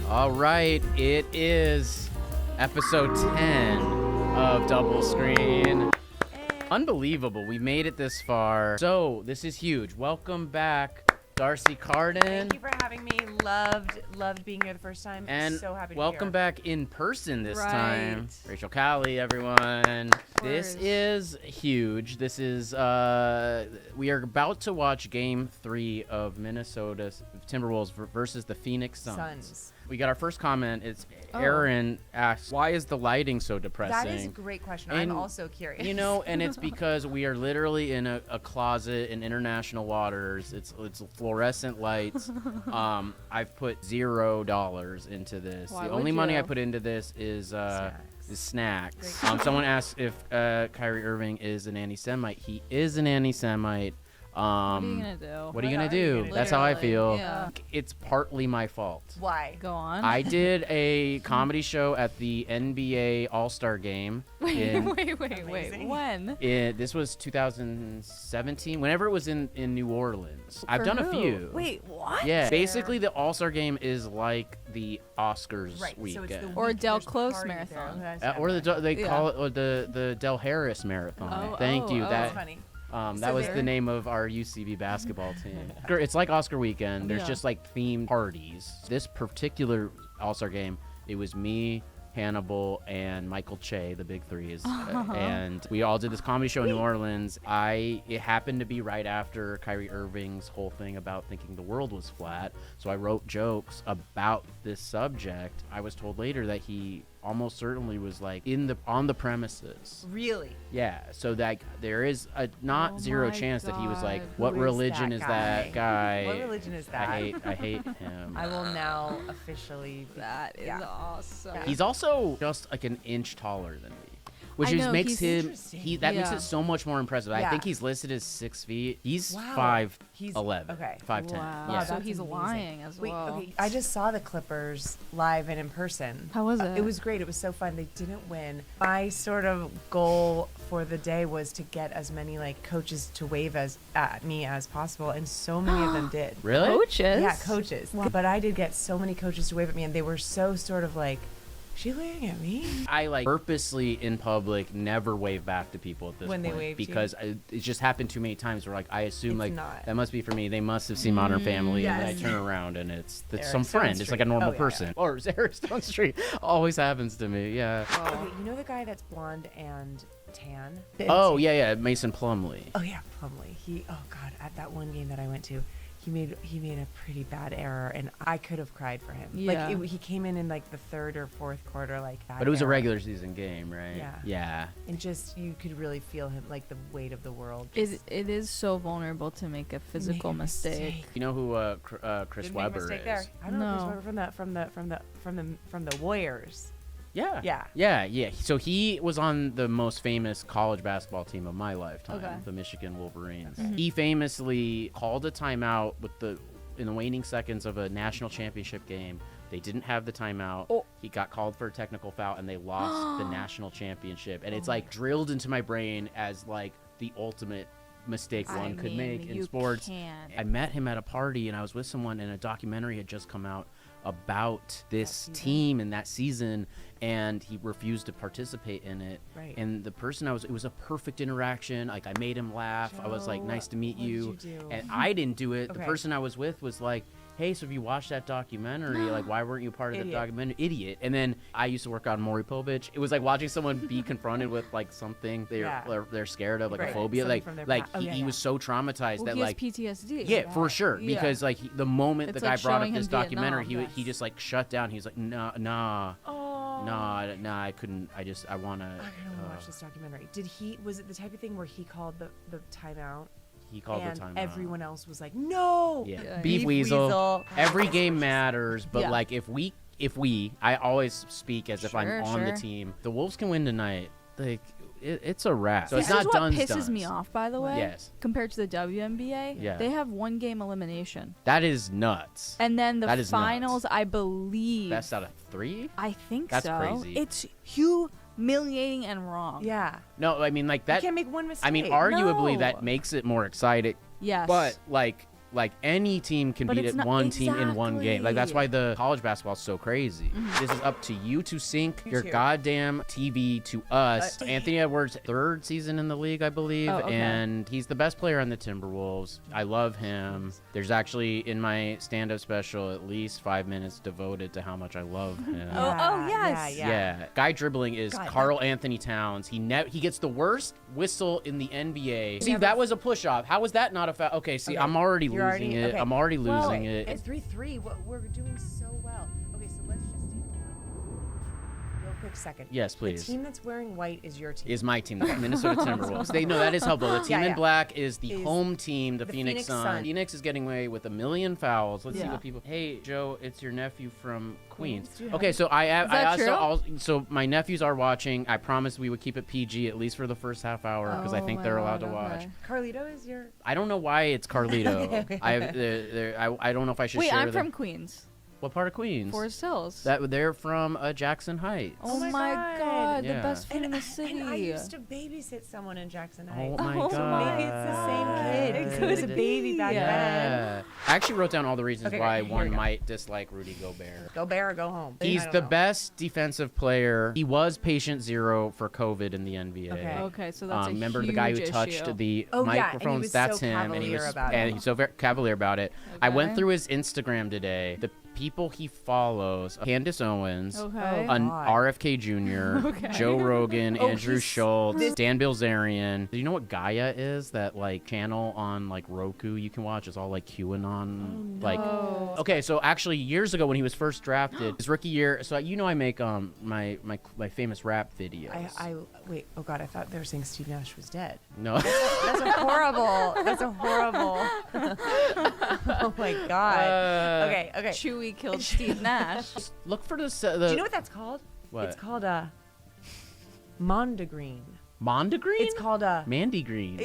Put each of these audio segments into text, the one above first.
All right, it is episode 10 of Double Screen. Unbelievable, we made it this far. So, this is huge. Welcome back, Darcy Carden. Thank you for having me. Loved being here the first time. And so happy to be welcome here. back in person this time. Right. Kaly, everyone. This is huge. This is, we are about to watch game 3 of Minnesota Timberwolves versus the Phoenix Suns. We got our first comment. It's Aaron asks, why is the lighting so depressing? That is a great question. And, I'm also curious. You know, and it's because we are literally in a closet in international waters. It's fluorescent lights. I've put $0 into this. Why the would only money you? I put into this is snacks. Great. Someone asked if Kyrie Irving is an anti-Semite. He is an anti-Semite. What are you gonna do? What are you gonna What are you do? gonna That's do? how I feel. Yeah. It's partly my fault. Why? Go on. I did a comedy show at the NBA All-Star Game. wait. Amazing. When? This was 2017, whenever it was in New Orleans. I've done a who? few. Wait, what? Yeah, basically the All-Star Game is like the Oscars Right. weekend. So it's the Or week Del there's Close party marathon. there. Or they Yeah. call it the Del Harris Marathon. Thank you. That's funny. That So was there- the name of our UCB basketball team. It's like Oscar weekend. There's Yeah. just like themed parties. This particular All-Star game, it was me, Hannibal, and Michael Che, the big threes. And we all did this comedy show in New Orleans. It happened to be right after Kyrie Irving's whole thing about thinking the world was flat. So I wrote jokes about this subject. I was told later that he almost certainly was like on the premises. Really? Yeah, so that there is a not zero my chance that he was like, God. what Who is religion that is that guy? What religion is that? I hate him. I will now officially. That is Yeah. awesome. Yeah. He's also just like an inch taller than me, which I know, makes he's him interesting. that makes Yeah. it so much more impressive. I Yeah. think he's listed as 6 feet. He's Wow. 5'11", okay. 5'10". Wow. Yeah. So that's he's amazing. lying as Wait, well. okay. I just saw the Clippers live and in person. How was it? It was great. It was so fun. They didn't win. My sort of goal for the day was to get as many like coaches to wave at me as possible, and so many of them did. Really? Coaches? Yeah, coaches. Wow. But I did get so many coaches to wave at me, and they were so sort of like, she waving at me? I like purposely in public never wave back to people at this When they point wave to you? because it just happened too many times where like I assume It's like not. that must be for me. They must have seen Modern Family and then I Yes. turn around and it's Eric some Stone friend. It's like a Street. normal Oh, yeah, person. Or Eric Stone Street always happens to me. Yeah. Okay, you know the guy that's blonde and tan? Oh yeah, Mason Plumlee. Oh yeah, Plumlee. Oh god, at that one game that I went to, he made a pretty bad error, and I could have cried for him. Yeah. Like he came in like the third or fourth quarter, like that. But it was a error. regular season game, right? Yeah. Yeah. And just you could really feel him, like the weight of the world. It is so vulnerable to make a physical mistake. You know who Chris Didn't make a Webber mistake is? there. I don't know No. Chris Webber from the Warriors. Yeah. Yeah. Yeah. So he was on the most famous college basketball team of my lifetime, Okay. the Michigan Wolverines. Okay. He famously called a timeout in the waning seconds of a national championship game. They didn't have the timeout. Oh. He got called for a technical foul, and they lost the national championship. And it's my like drilled into my brain as like the ultimate mistake one could make in sports. Can't. I met him at a party, and I was with someone, and a documentary had just come out about this team and that season, and he refused to participate in it. Right. And the person it was a perfect interaction. Like I made him laugh. I was like, Joe, nice to meet what did you. you do? And I didn't do it. The Okay. person I was with was like, hey, so if you watched that documentary, like, why weren't you part of the Idiot. documentary? Idiot. And then I used to work on Maury Povich. It was like watching someone be confronted with like something they're scared of, like Right. a phobia. Something like from their like past. Oh, he, yeah, he yeah. was so traumatized Well, that he like has PTSD. yeah, for sure. Yeah. Because like the moment It's the guy like brought showing up this him documentary, Vietnam. he just like shut down. He was like, nah, Oh. I couldn't. I wanna. I don't want to watch this documentary. Was it the type of thing where he called the timeout? He called and the timeout. everyone else was like, no. Yeah. Yeah. Beef Beef Weasel. Weasel. Every game matters, but Yeah. like if we, I always speak as if I'm Sure, on the sure. team. The Wolves can win tonight. Like it's a wrap. So This it's not is what done. pisses me off, by the way. Yes. Compared to the WNBA, Yeah. they have 1 game elimination, That is nuts. and then That the is finals. nuts. I believe. Best out of 3? I think That's so. crazy. It's humiliating and wrong. Yeah. No, I mean like You that. can't make one mistake. I mean, arguably No. that makes it more exciting. Yes. But like Like any team can But beat it's it not- one team in one game. Like that's exactly. why the college basketball is so crazy. This is up to you to sync your too. goddamn TV to us. Anthony Edwards, 3rd season in the league, I believe, Oh, okay. and he's the best player on the Timberwolves. I love him. There's actually in my stand-up special at least 5 minutes devoted to how much I love him. Oh, yes. Yeah. Guy dribbling is God, Karl Anthony Towns. He gets the worst whistle in the NBA. See, Never- that was a push-off. How was that not a foul? Okay, see, Okay, I'm already you're losing it. okay. I'm already Well, losing it. It's 3-3. We're doing so well. Okay, so let's just take a real quick second. Yes, The please. team that's wearing white is your team. Is my team, the Minnesota Timberwolves. They know that is helpful. The team Yeah, in yeah. black is the Is home team, the the Phoenix Phoenix Suns. Sun. Phoenix is getting away with 1,000,000 fouls. Let's see Yeah. what people. Hey, Joe, it's your nephew from Queens. Do you Okay, have- so I that also true? so my nephews are watching. I promised we would keep it PG at least for the first half hour because I Oh think my they're allowed God, to watch. okay. Carlito is your. I don't know why it's Carlito. Okay. I don't know if I should Wait, share I'm the- from Queens. What part of Queens? Forest Hills. They're from Jackson Heights. Oh my my God. God, Yeah. the best food in the city. And I used to babysit someone in Jackson Heights. Oh my Oh, god. maybe it's the same kid. He was a baby back then. Yeah. I actually wrote down all the reasons Okay, why here we one go. might dislike Rudy Gobert. Go Bear or go home. He's I don't the know. best defensive player. He was patient zero for COVID in the NBA. Okay. Okay, so that's a Remember huge the guy who issue. touched the Oh, yeah, and he microphones? was That's so him, and he cavalier was about and it. he's so very cavalier about it. I went Okay. through his Instagram today. The people he follows: Candace Owens, Okay. Oh, an God. RFK Jr., Okay. Joe Rogan, Oh, Andrew he's- Schultz, Dan Bilzerian. Do you know what Gaia is? That like channel on like Roku you can watch. It's all like QAnon. Like, Oh. okay, so actually years ago when he was first drafted, his rookie year. So you know I make my famous rap videos. I wait. Oh God, I thought they were saying Steve Nash was dead. No. That's a horrible. That's a horrible. Oh my God. Okay. Chewy killed Steve Nash. Look for the. Do you know what that's called? What? It's called a Mande Green. Mande Green? It's called a. Mandy Green.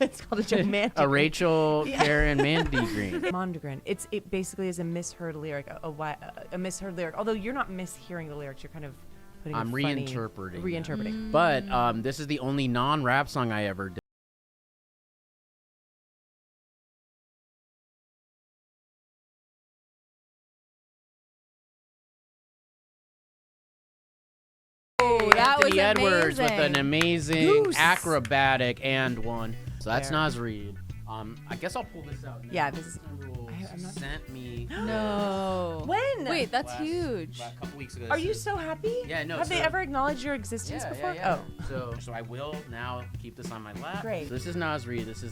It's called a Jamaican. A Rachel, Karen, Mandy Green. Mondegrin. It basically is a misheard lyric, a misheard lyric. Although you're not mishearing the lyrics, you're kind of putting. I'm a funny- reinterpreting. Reinterpreting. But this is the only non-rap song I ever did. Oh, that was Anthony Edwards with an amazing. amazing Goose. acrobatic and one. So that's There. Naz Reid. I guess I'll pull this out now. Yeah, this is- Timberwolves I'm not- sent me No. When? Wait, that's last- huge. about a couple weeks ago. Are This you is- so happy? Yeah, no, Have they so- ever acknowledged your existence before? Oh. So I will now keep this on my lap. Great. So this is Naz Reid. This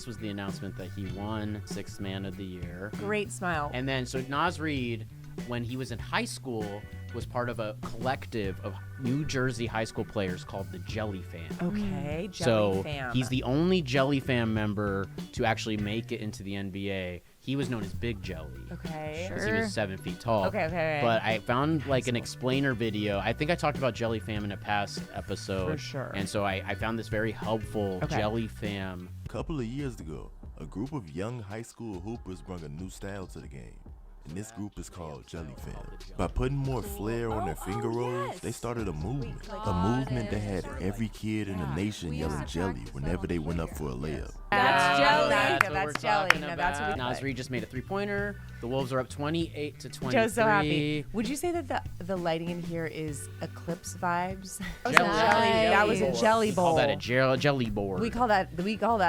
was the announcement that he won Sixth Man of the Year. Great smile. And then so Naz Reid, when he was in high school, was part of a collective of New Jersey high school players called the Jelly Fam. Okay. Jelly So fam. he's the only Jelly Fam member to actually make it into the NBA. He was known as Big Jelly. Okay. Because he was 7 feet tall. Okay. But I found like an explainer video. I think I talked about Jelly Fam in a past episode. For sure. And so I found this very helpful Okay. Jelly Fam. A couple of years ago, a group of young high school hoopers brought a new style to the game. And this group is called Jelly Fam. By putting more flair on their finger rolls, they started a movement. A movement that had every kid in the nation yelling jelly whenever they went up for a layup. That's jelly. That's what That's we're jelly. talking No, that's what about. we Naz Reid just made a 3-pointer. The Wolves are up 28 to 23. Joe's so happy. Would you say that the lighting in here is eclipse vibes? Jelly. That was a jelly We call bowl. that a jelly board. We call that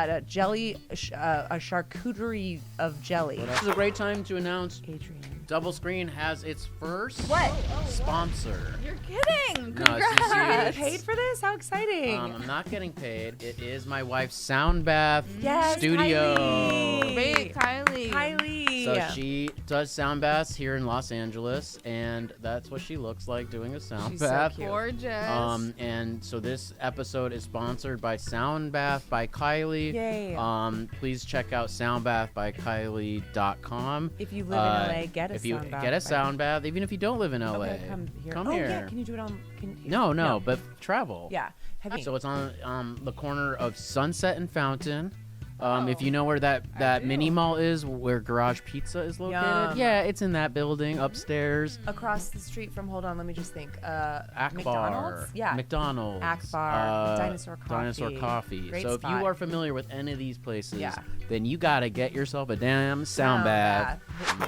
a jelly, a charcuterie of jelly. This is a great time to announce Adrian. Double Screen has its first What? sponsor. You're kidding. No, it's Are serious. you paid for this? How exciting! I'm not getting paid. It is my wife's sound bath Yes, studio. Kylie. Wait, Kylie. Kylie. So she does sound baths here in Los Angeles, and that's what she looks like doing a sound She's so bath. cute. Gorgeous. And so this episode is sponsored by Sound Bath by Kylie. Yay. Please check out soundbathbykylie.com. If you live in LA, get a if you sound bath get a by- sound bath, even if you don't live in LA, Okay, come here. Come oh here. yeah, can you do it on? No, but travel. Yeah. Have you? So it's on the corner of Sunset and Fountain. If you know where that mini mall is, where Garage Pizza is located. Yum. Yeah, it's in that building upstairs. Across the street from, hold on, let me just think. Akbar. McDonald's? Yeah. McDonald's. Akbar. Dinosaur Coffee. Dinosaur Coffee. Great so spot. if you are familiar with any of these places, Yeah. then you gotta get yourself a damn sound bath.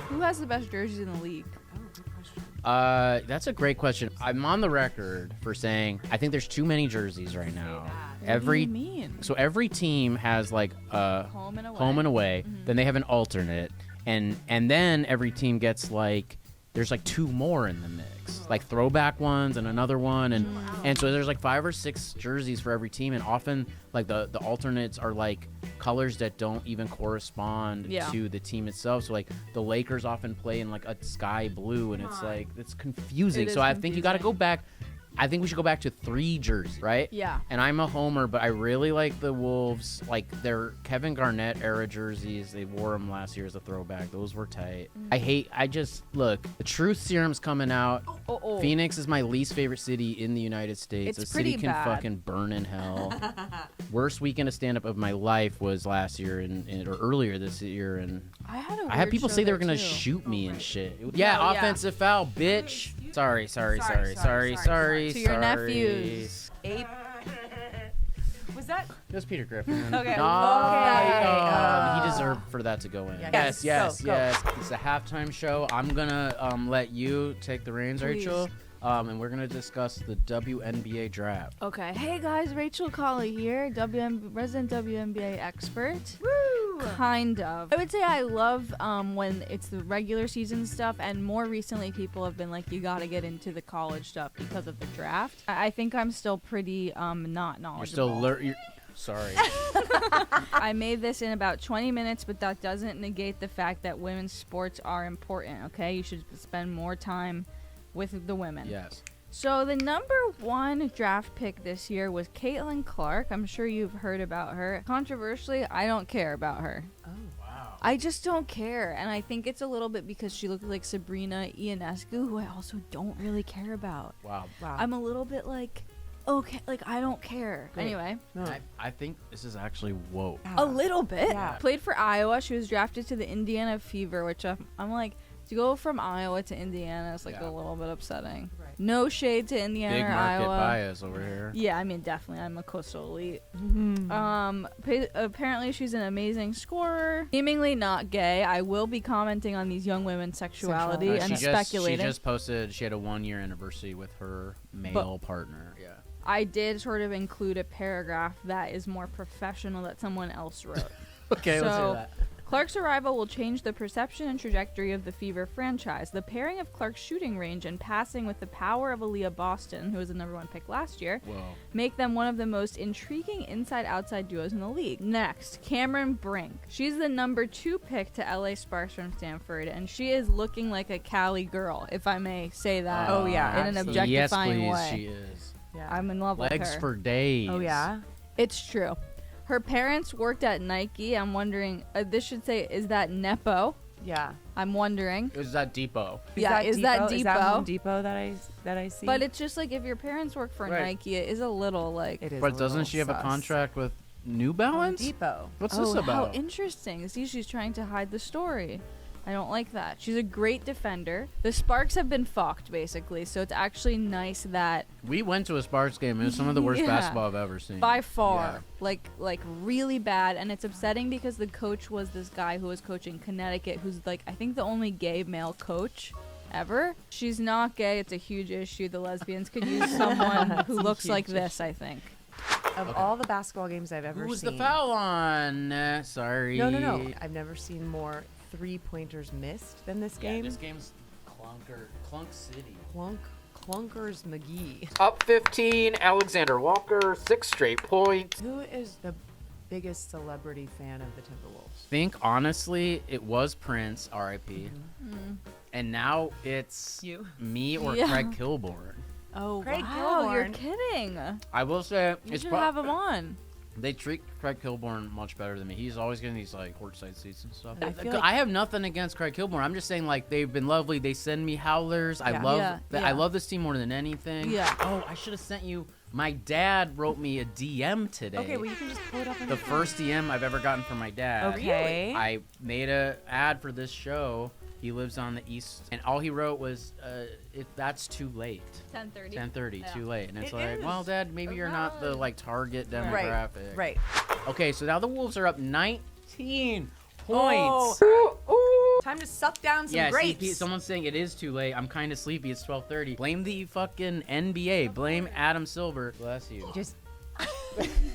Who has the best jerseys in the league? Oh, good question. That's a great question. I'm on the record for saying I think there's too many jerseys right now. What do you mean? So every team has like a Home and away. home and away. Then they have an alternate, and then every team gets like there's like 2 more in the mix, like throwback ones and another one, and so there's like 5 or 6 jerseys for every team, and often like the alternates are like colors that don't even correspond to the team itself. So like the Lakers often play in like a sky blue, and it's like it's confusing. It is so I think you got to go confusing. back. I think we should go back to 3 jerseys, right? Yeah. And I'm a homer, but I really like the Wolves, like their Kevin Garnett era jerseys. They wore them last year as a throwback. Those were tight. Look, the truth serum's coming out. Oh. Phoenix is my least favorite city in the United States. It's The city pretty can bad. fucking burn in hell. Worst weekend of stand-up of my life was last year or earlier this year, and I had a I had weird people show say they were there, gonna too. shoot me and shit. Oh, Yeah, yeah. offensive foul, bitch. Sorry. To your nephews. Ape. Was that? It was Peter Griffin. Okay. He deserved for that to go in. Yeah. Yes. Go. It's a halftime show. I'm gonna let you take the reins, Please. Rachel. And we're gonna discuss the WNBA draft. Okay. Hey guys, Rachel Kaly here, resident WNBA expert. Woo! Kind of. I would say I love when it's the regular season stuff, and more recently people have been like, you gotta get into the college stuff because of the draft. I think I'm still pretty not knowledgeable. You're sorry. I made this in about 20 minutes, but that doesn't negate the fact that women's sports are important, okay? You should spend more time with the women. Yes. So the #1 draft pick this year was Caitlin Clark. I'm sure you've heard about her. Controversially, I don't care about her. Oh. Wow. I just don't care, and I think it's a little bit because she looks like Sabrina Ionescu, who I also don't really care about. Wow. I'm a little bit like, okay, like I don't care. Great. Anyway, No. I think this is actually woke. a little bit. Yeah. Played for Iowa. She was drafted to the Indiana Fever, which I'm like, to go from Iowa to Indiana is like a little bit upsetting. Right. No shade to Indiana Big or market Iowa. bias over here. Yeah, I mean, definitely. I'm a coastal elite. Mm-hmm. Apparently, she's an amazing scorer. Seemingly not gay. I will be commenting on these young women's sexuality and speculating. She just posted she had a 1-year anniversary with her male partner. Yeah. I did sort of include a paragraph that is more professional that someone else wrote. Okay, let's hear So, that. Clark's arrival will change the perception and trajectory of the Fever franchise. The pairing of Clark's shooting range and passing with the power of Aaliyah Boston, who was the #1 pick last year, Whoa. make them one of the most intriguing inside-outside duos in the league. Next, Cameron Brink. She's the #2 pick to LA Sparks from Stanford, and she is looking like a Cali girl, if I may say that. Oh, yeah, in an absolutely. objectifying Yes, way. please, she is. Yeah. I'm in love with Legs her. for days. Oh, yeah? It's true. Her parents worked at Nike. I'm wondering, this should say, is that Nepo? Yeah. I'm wondering. Is that Depot? Is that Is that Depot? Home Depot that I see? But it's just like if your parents work for Right. Nike, it is a little like. It is. But a doesn't little she have a sus. contract with New Home Balance? Depot. What's Oh, this about? how interesting. See, she's trying to hide the story. I don't like that. She's a great defender. The Sparks have been fucked, basically, so it's actually nice that, We went to a Sparks game. It was some of the worst Yeah. basketball I've ever seen. by far, like really bad, and it's upsetting because the coach was this guy who was coaching Connecticut, who's like, I think the only gay male coach ever. She's not gay. It's a huge issue. The lesbians could use someone who looks like this, I think. Of all the basketball games I've ever Who's seen. the foul on? Sorry. No. I've never seen more 3-pointers missed than this game. This game's Clunk City. Clunkers McGee. Up 15, Alexander Walker, 6 straight points. Who is the biggest celebrity fan of the Timberwolves? Think honestly, it was Prince, R.I.P. And now it's You. me or Yeah. Craig Kilborn. Oh, Craig wow, you're Kilborn. kidding. I will say You it's should have him on. They treat Craig Kilborn much better than me. He's always getting these like courtside seats and stuff. I feel like- I have nothing against Craig Kilborn. I'm just saying like they've been lovely. They send me howlers. I Yeah. love Yeah, I yeah. love this team more than anything. Yeah. Oh, I should have sent you My dad wrote me a DM today. Okay, well, you can just pull it up on The your phone. first DM I've ever gotten from my dad. Okay. I made a ad for this show. He lives on the east, and all he wrote was, "That's too late." 10:30. 10:30, too late. And it's It like, is. well, Dad, maybe you're not the target demographic. Right. Okay, so now the Wolves are up 19 Oh. points. Time to suck down some Yeah, grapes. see, someone's saying it is too late. I'm kind of sleepy. It's 12:30. Blame the fucking NBA. Blame Adam Silver. Bless you. Just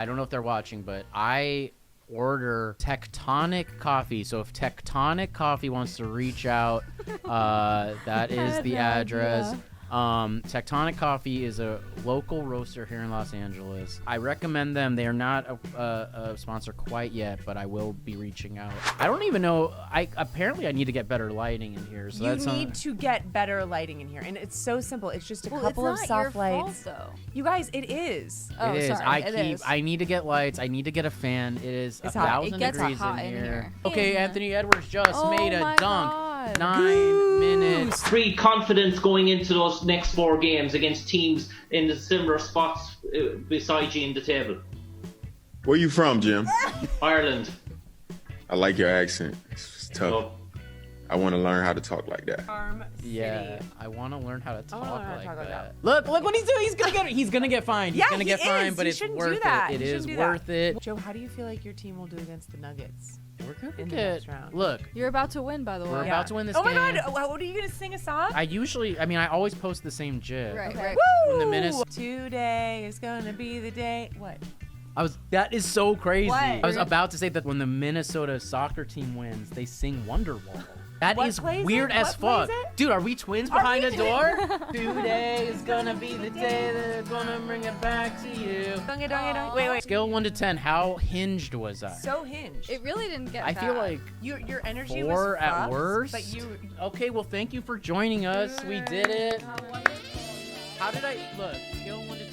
I don't know if they're watching, but I order Tectonic Coffee. So if Tectonic Coffee wants to reach out, that is the address. Tectonic Coffee is a local roaster here in Los Angeles. I recommend them. They are not a sponsor quite yet, but I will be reaching out. I don't even know. Apparently I need to get better lighting in here. So you that's need to get better lighting in here, and it's so simple. It's just a couple of it's soft not your lights. fault, though. You guys, it is. Oh, it is. sorry, it is. I need to get lights. I need to get a fan. It is It's hot. 1,000 It gets degrees hot in in here. here. Okay, Anthony Edwards just Oh made a my dunk. God. 9 minutes. Reid confidence going into those next 4 games against teams in the similar spots beside you in the table. Where you from, Jim? Ireland. I like your accent. It's tough. Oh, I want to learn how to talk like that. Farm City. Yeah, I want to learn how to wanna talk learn how to like talk like that. that. Look what he's doing. He's gonna get fined. He's Yeah, gonna he get fined, is. but He it's shouldn't worth do that. it. It He is shouldn't do that. worth it. Joe, how do you feel like your team will do against the Nuggets? We're gonna In the get. next round. Look, You're about to win, by the way. we're about to win this Oh my game. God! What are you gonna sing a song? I always post the same gif. Right, Okay. right. When the Woo! Minnesota- Today is gonna be the day. What? That is so crazy. What? I was about to say that when the Minnesota soccer team wins, they sing Wonderwall. That What is plays weird it? as What fuck. plays it? Dude, are we twins Are behind we a door? Today is gonna be the day they're gonna bring it back to you. Wait. Scale 1 to 10, how hinged was I? So hinged. It really didn't get I feel bad. like Your energy 4 was at fucked, worst. But you. Okay, well, thank you for joining us. We did it. How did I look? Scale 1 to 10.